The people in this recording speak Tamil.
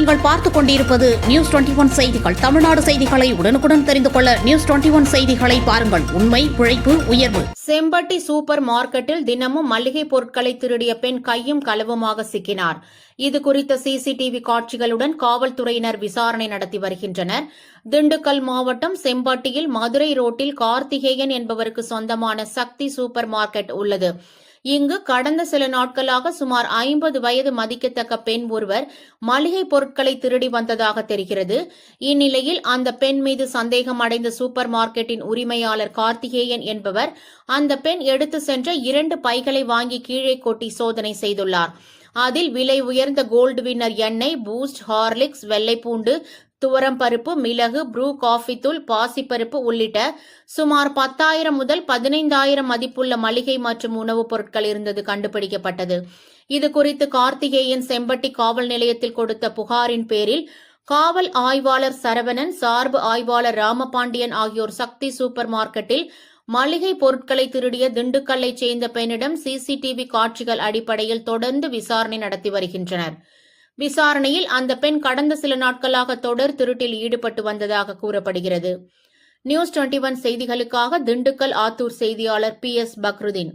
நீங்கள் பார்த்துக் கொண்டிருப்பது நியூஸ் 21 செய்திகள். தமிழ்நாடு செய்திகளை உடனுக்குடன் தெரிந்து கொள்ள நியூஸ் 21 செய்திகளை பாருங்கள். உண்மை, உழைப்பு, உயர்வு. செம்பட்டி சூப்பர் மார்க்கெட்டில் தினமும் மளிகை பொருட்களை திருடிய பெண் கையும் களவுமாக சிக்கினார். இதுகுறித்த சிசிடிவி காட்சிகளுடன் காவல்துறையினர் விசாரணை நடத்தி வருகின்றனர். திண்டுக்கல் மாவட்டம் செம்பட்டியில் மதுரை ரோட்டில் கார்த்திகேயன் என்பவருக்கு சொந்தமான சக்தி சூப்பர் மார்க்கெட் உள்ளது. இங்கு கடந்த சில நாட்களாக சுமார் 50 வயது மதிக்கத்தக்க பெண் ஒருவர் மளிகை பொருட்களை திருடி வந்ததாக தெரிகிறது. இந்நிலையில் அந்த பெண் மீது சந்தேகம் அடைந்த சூப்பர் மார்க்கெட்டின் உரிமையாளர் கார்த்திகேயன் என்பவர் அந்த பெண் எடுத்து சென்ற 2 பைகளை வாங்கி கீழே கொட்டி சோதனை செய்துள்ளார். அதில் விலை உயர்ந்த கோல்டு வின்னர் எண்ணெய், பூஸ்ட், ஹார்லிக்ஸ், வெள்ளைப்பூண்டு, துவரம் பருப்பு, மிளகு, ப்ரூ காஃபி தூள், பாசிப்பருப்பு உள்ளிட்ட சுமார் 10,000 முதல் 15,000 மதிப்புள்ள மளிகை மற்றும் உணவுப் பொருட்கள் இருந்தது கண்டுபிடிக்கப்பட்டது. இதுகுறித்து கார்த்திகேயன் செம்பட்டி காவல் நிலையத்தில் கொடுத்த புகாரின் பேரில் காவல் ஆய்வாளர் சரவணன், சார்பு ஆய்வாளர் ராமபாண்டியன் ஆகியோர் சக்தி சூப்பர் மார்க்கெட்டில் மளிகை பொருட்களை திருடிய திண்டுக்கல்லைச் சேர்ந்த பெண்ணிடம் சிசிடிவி காட்சிகள் அடிப்படையில் தொடர்ந்து விசாரணை நடத்தி வருகின்றனர். விசாரணையில் அந்த பெண் கடந்த சில நாட்களாக தொடர் திருட்டில் ஈடுபட்டு வந்ததாக கூறப்படுகிறது. நியூஸ் 21 செய்திகளுக்காக திண்டுக்கல் ஆத்தூர் செய்தியாளர் PS பக்ருதீன்.